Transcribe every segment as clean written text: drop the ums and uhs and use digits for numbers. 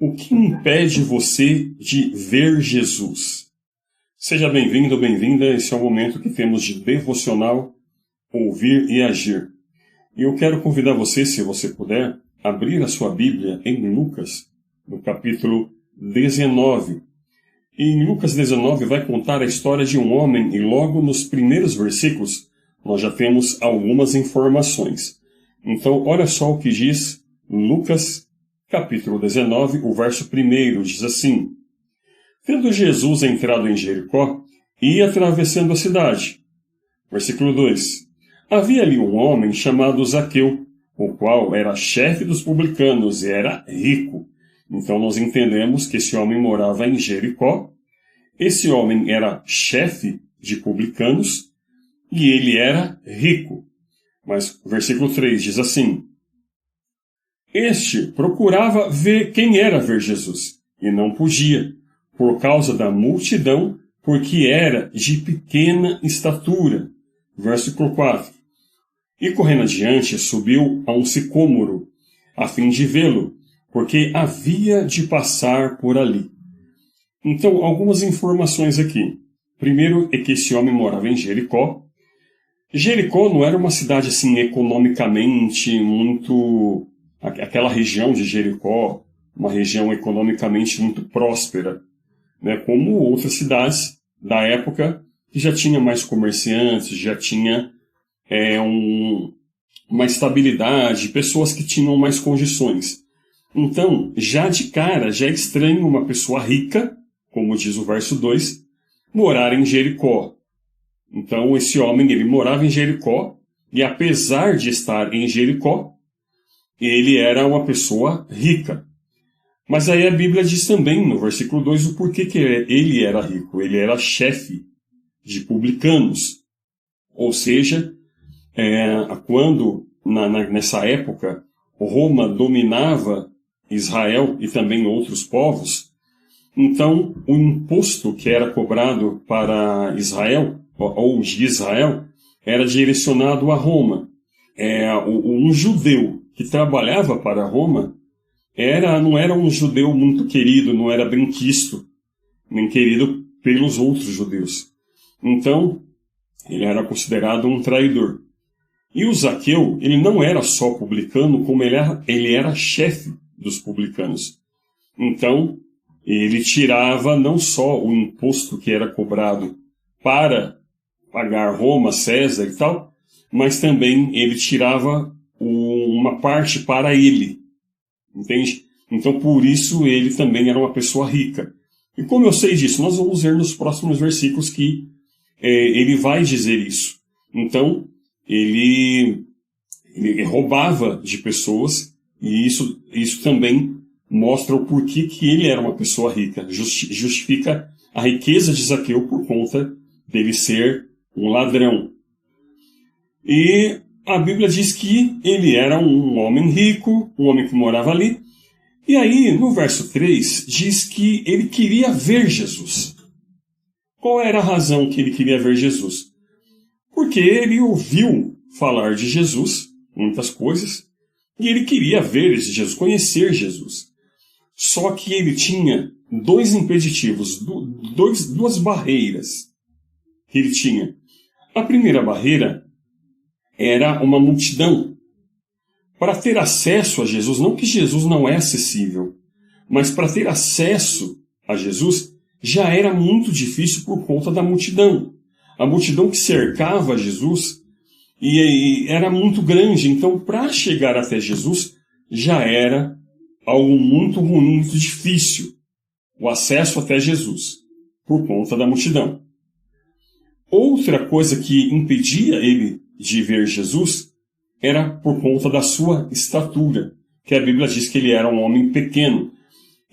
O que impede você de ver Jesus? Seja bem-vindo ou bem-vinda, esse é o momento que temos de devocional, ouvir e agir. E eu quero convidar você, se você puder, abrir a sua Bíblia em Lucas, no capítulo 19. E em Lucas 19 vai contar a história de um homem e logo nos primeiros versículos nós já temos algumas informações. Então, olha só o que diz Lucas capítulo 19, o verso 1 diz assim: Tendo Jesus entrado em Jericó, ia atravessando a cidade. Versículo 2. Havia ali um homem chamado Zaqueu, o qual era chefe dos publicanos e era rico. Então nós entendemos que esse homem morava em Jericó. Esse homem era chefe de publicanos e ele era rico. Mas o versículo 3 diz assim: Este procurava ver quem era ver Jesus, e não podia, por causa da multidão, porque era de pequena estatura. Versículo 4. E correndo adiante, subiu a um sicômoro, a fim de vê-lo, porque havia de passar por ali. Então, algumas informações aqui. Primeiro é que esse homem morava em Jericó. Jericó não era uma cidade assim economicamente muito... Aquela região de Jericó, uma região economicamente muito próspera, né, como outras cidades da época que já tinha mais comerciantes, já tinha uma estabilidade, pessoas que tinham mais condições. Então, já de cara, já é estranho uma pessoa rica, como diz o verso 2, morar em Jericó. Então, esse homem, ele morava em Jericó, e apesar de estar em Jericó, ele era uma pessoa rica. Mas aí a Bíblia diz também, no versículo 2, o porquê que ele era rico. Ele era chefe de publicanos. Ou seja, quando, nessa época, Roma dominava Israel e também outros povos, então o imposto que era cobrado para Israel, ou de Israel, era direcionado a Roma. Um judeu que trabalhava para Roma não era um judeu muito querido, não era bem quisto, nem querido pelos outros judeus. Então, ele era considerado um traidor. E o Zaqueu, ele não era só publicano, como ele era chefe dos publicanos. Então, ele tirava não só o imposto que era cobrado para pagar Roma, César e tal, mas também ele tirava uma parte para ele. Entende? Então, por isso, ele também era uma pessoa rica. E como eu sei disso? Nós vamos ver nos próximos versículos que ele vai dizer isso. Então, ele roubava de pessoas, e isso também mostra o porquê que ele era uma pessoa rica. Justifica a riqueza de Zaqueu por conta dele ser um ladrão. E a Bíblia diz que ele era um homem rico, um homem que morava ali. E aí, no verso 3, diz que ele queria ver Jesus. Qual era a razão que ele queria ver Jesus? Porque ele ouviu falar de Jesus, muitas coisas, e ele queria ver esse Jesus, conhecer Jesus. Só que ele tinha dois impeditivos, duas barreiras que ele tinha. A primeira barreira era uma multidão. Para ter acesso a Jesus, não que Jesus não é acessível, mas para ter acesso a Jesus já era muito difícil por conta da multidão. A multidão que cercava Jesus e era muito grande, então para chegar até Jesus já era algo muito ruim, muito difícil, o acesso até Jesus, por conta da multidão. Outra coisa que impedia ele de ver Jesus era por conta da sua estatura, que a Bíblia diz que ele era um homem pequeno.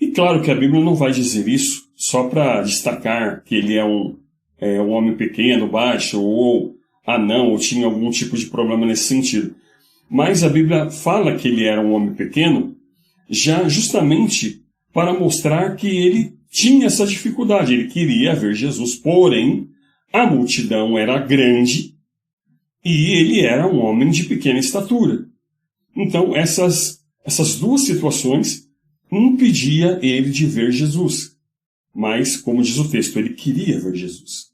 E claro que a Bíblia não vai dizer isso só para destacar que ele é um homem pequeno, baixo, ou anão, ou tinha algum tipo de problema nesse sentido. Mas a Bíblia fala que ele era um homem pequeno já justamente para mostrar que ele tinha essa dificuldade. Ele queria ver Jesus, porém a multidão era grande e ele era um homem de pequena estatura. Então, essas duas situações impedia ele de ver Jesus. Mas, como diz o texto, ele queria ver Jesus.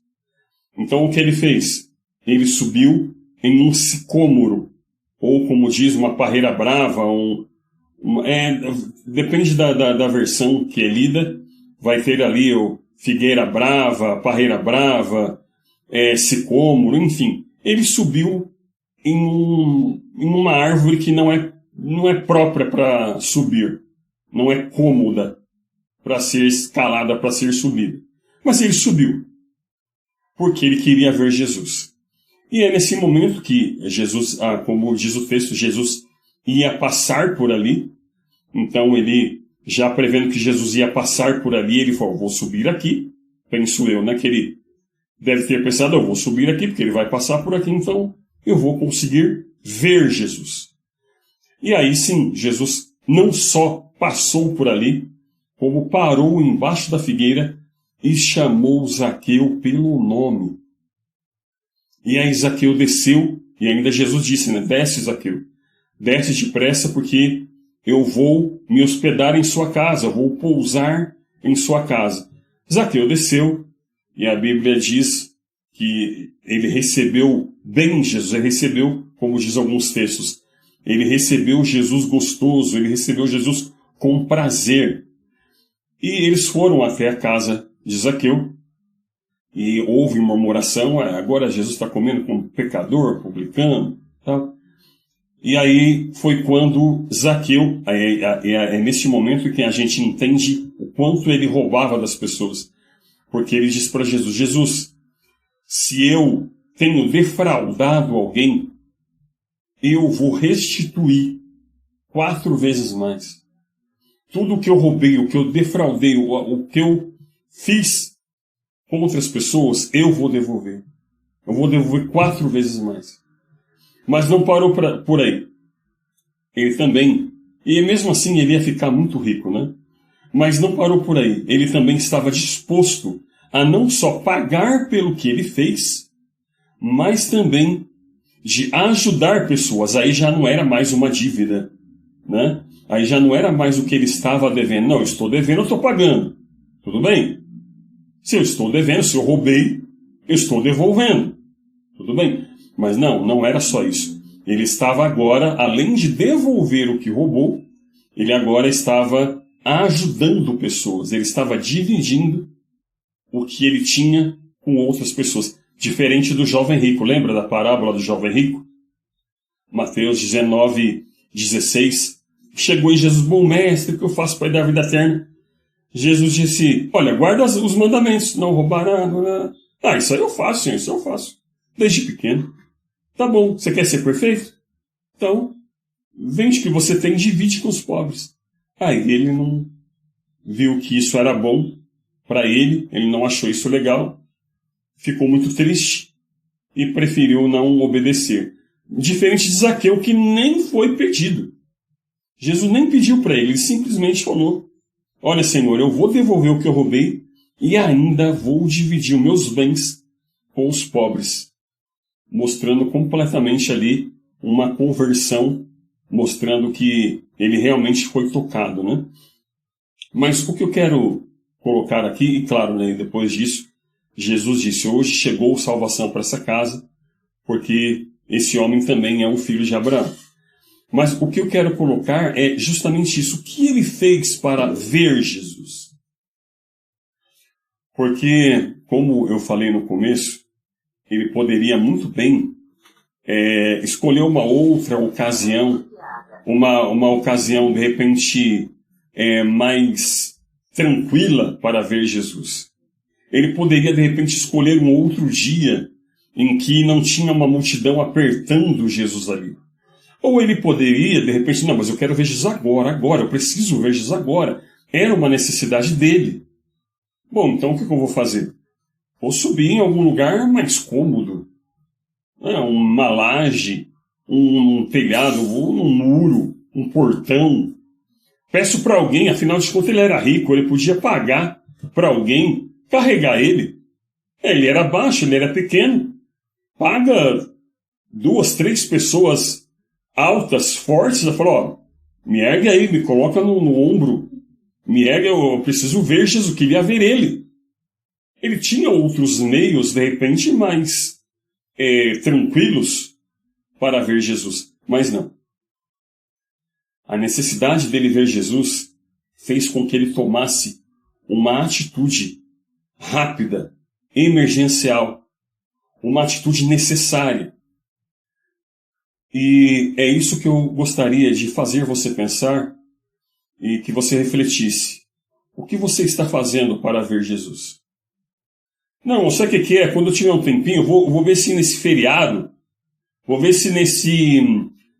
Então, o que ele fez? Ele subiu em um sicômoro, ou como diz, uma parreira brava, depende da versão que é lida, vai ter ali o figueira brava, parreira brava, sicômoro, enfim. Ele subiu em uma árvore que não é própria para subir, não é cômoda para ser escalada, para ser subida. Mas ele subiu, porque ele queria ver Jesus. E é nesse momento que Jesus, como diz o texto, Jesus ia passar por ali. Então ele, já prevendo que Jesus ia passar por ali, ele falou, vou subir aqui. Penso eu, né, que ele deve ter pensado, eu vou subir aqui, porque ele vai passar por aqui, então eu vou conseguir ver Jesus. E aí sim, Jesus não só passou por ali, como parou embaixo da figueira e chamou Zaqueu pelo nome. E aí Zaqueu desceu, e ainda Jesus disse, né, desce Zaqueu, desce depressa porque eu vou me hospedar em sua casa, eu vou pousar em sua casa. Zaqueu desceu, e a Bíblia diz que ele recebeu bem Jesus, ele recebeu, como diz alguns textos, ele recebeu Jesus gostoso, ele recebeu Jesus com prazer. E eles foram até a casa de Zaqueu, e houve murmuração, agora Jesus está comendo com um pecador, publicano, tal. E aí foi quando Zaqueu, é neste momento que a gente entende o quanto ele roubava das pessoas. Porque ele diz para Jesus, Jesus, se eu tenho defraudado alguém, eu vou restituir 4 vezes mais. Tudo o que eu roubei, o que eu defraudei, o que eu fiz com outras pessoas, eu vou devolver. Eu vou devolver 4 vezes mais. Mas não parou por aí. Ele também, e mesmo assim ele ia ficar muito rico, né? Mas não parou por aí. Ele também estava disposto a não só pagar pelo que ele fez, mas também de ajudar pessoas. Aí já não era mais uma dívida, né? Aí já não era mais o que ele estava devendo. Não, eu estou devendo, eu estou pagando. Tudo bem? Se eu estou devendo, se eu roubei, eu estou devolvendo. Tudo bem? Mas não era só isso. Ele estava agora, além de devolver o que roubou, ele agora estava ajudando pessoas. Ele estava dividindo o que ele tinha com outras pessoas. Diferente do jovem rico. Lembra da parábola do jovem rico? Mateus 19, 16. Chegou em Jesus, bom mestre, o que eu faço para dar a vida eterna? Jesus disse, olha, guarda os mandamentos, não roubará, não. Isso aí eu faço, senhor, isso eu faço. Desde pequeno. Tá bom, você quer ser perfeito? Então, vende o que você tem e divide com os pobres. Aí ele não viu que isso era bom para ele não achou isso legal, ficou muito triste e preferiu não obedecer. Diferente de Zaqueu, que nem foi pedido. Jesus nem pediu para ele simplesmente falou, olha, Senhor, eu vou devolver o que eu roubei e ainda vou dividir os meus bens com os pobres. Mostrando completamente ali uma conversão, mostrando que ele realmente foi tocado, né? Mas o que eu quero colocar aqui, e claro, né, depois disso, Jesus disse, hoje chegou salvação para essa casa, porque esse homem também é um filho de Abraão. Mas o que eu quero colocar é justamente isso, o que ele fez para ver Jesus? Porque, como eu falei no começo, ele poderia muito bem escolher uma outra ocasião, uma ocasião, de repente, mais tranquila para ver Jesus. Ele poderia, de repente, escolher um outro dia em que não tinha uma multidão apertando Jesus ali. Ou ele poderia, de repente, não, mas eu quero ver Jesus agora, eu preciso ver Jesus agora. Era uma necessidade dele. Bom, então o que eu vou fazer? Vou subir em algum lugar mais cômodo. Uma laje, um telhado, um muro, um portão. Peço para alguém, afinal de contas ele era rico, ele podia pagar para alguém carregar ele. Ele era baixo, ele era pequeno. Paga 2, 3 pessoas altas, fortes, e fala, me ergue aí, me coloca no ombro eu preciso ver Jesus, queria ver ele. Ele tinha outros meios, de repente, mais tranquilos para ver Jesus, mas não. A necessidade dele ver Jesus fez com que ele tomasse uma atitude rápida, emergencial, uma atitude necessária. E é isso que eu gostaria de fazer você pensar e que você refletisse. O que você está fazendo para ver Jesus? Não, sabe o que é? Quando eu tiver um tempinho, eu vou ver se nesse feriado, vou ver se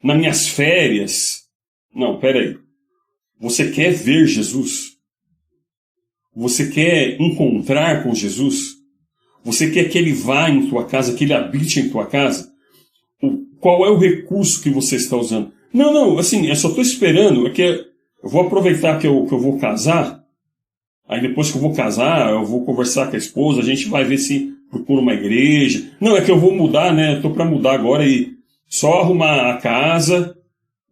nas minhas férias. Não, peraí. Você quer ver Jesus? Você quer encontrar com Jesus? Você quer que ele vá em tua casa, que ele habite em tua casa? Qual é o recurso que você está usando? Não, assim, eu só estou esperando, eu vou aproveitar que eu vou casar, aí depois que eu vou casar, eu vou conversar com a esposa, a gente vai ver se procura uma igreja. Não, é que eu vou mudar, né? Eu estou para mudar agora e só arrumar a casa,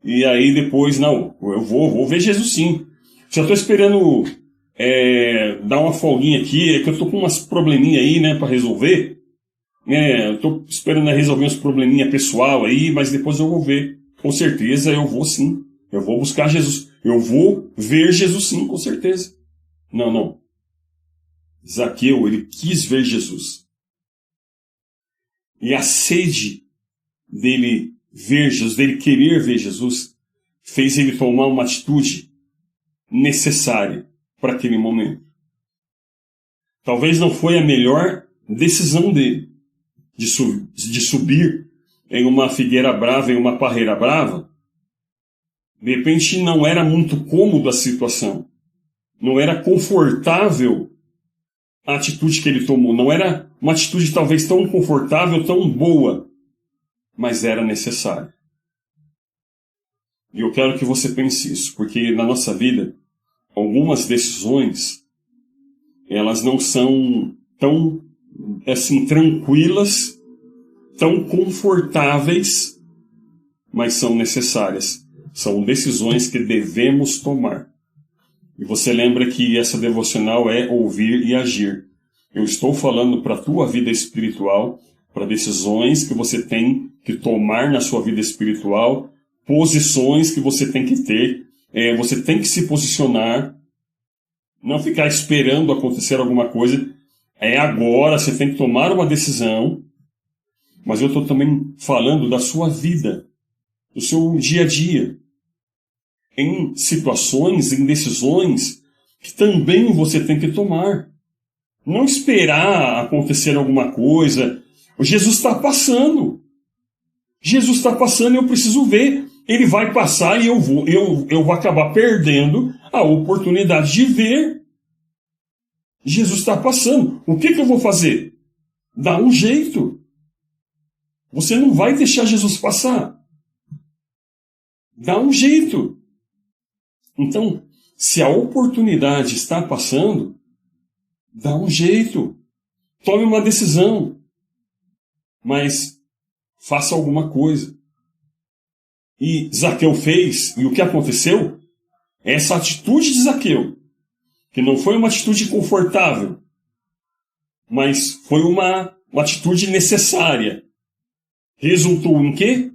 e aí depois, não, eu vou ver Jesus sim. Só estou esperando dar uma folguinha aqui, é que eu estou com umas probleminhas aí, né, para resolver. Eu estou esperando resolver uns probleminha pessoal aí, mas depois eu vou ver. Com certeza eu vou sim. Eu vou buscar Jesus. Eu vou ver Jesus sim, com certeza. Não. Zaqueu, ele quis ver Jesus. E a sede dele ver Jesus, dele querer ver Jesus, fez ele tomar uma atitude necessária para aquele momento. Talvez não foi a melhor decisão dele de subir em uma figueira brava, em uma parreira brava. De repente não era muito cômodo a situação. Não era confortável a atitude que ele tomou. Não era uma atitude talvez tão confortável, tão boa. Mas era necessária. E eu quero que você pense isso, porque na nossa vida, algumas decisões, elas não são tão assim, tranquilas, tão confortáveis, mas são necessárias. São decisões que devemos tomar. E você lembra que essa devocional é ouvir e agir. Eu estou falando para a tua vida espiritual, para decisões que você tem que tomar na sua vida espiritual, posições que você tem que ter, você tem que se posicionar, não ficar esperando acontecer alguma coisa. É agora, você tem que tomar uma decisão, mas eu estou também falando da sua vida, do seu dia a dia, em situações, em decisões que também você tem que tomar. Não esperar acontecer alguma coisa. Jesus está passando. Jesus está passando e eu preciso ver. Ele vai passar e eu vou acabar perdendo a oportunidade de ver. Jesus está passando. O que eu vou fazer? Dá um jeito. Você não vai deixar Jesus passar. Dá um jeito. Então, se a oportunidade está passando, dá um jeito. Tome uma decisão. Mas faça alguma coisa. E Zaqueu fez, e o que aconteceu? Essa atitude de Zaqueu, que não foi uma atitude confortável, mas foi uma atitude necessária. Resultou em quê?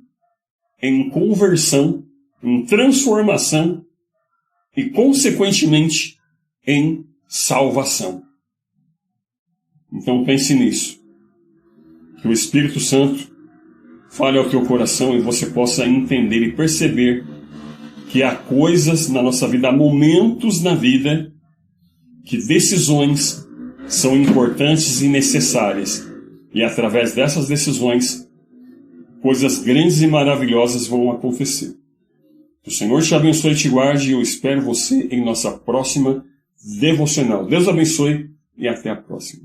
Em conversão, em transformação e, consequentemente, em salvação. Então pense nisso. Que o Espírito Santo fale ao teu coração e você possa entender e perceber que há coisas na nossa vida, há momentos na vida que decisões são importantes e necessárias. E através dessas decisões, coisas grandes e maravilhosas vão acontecer. Que o Senhor te abençoe e te guarde, e eu espero você em nossa próxima devocional. Deus abençoe e até a próxima.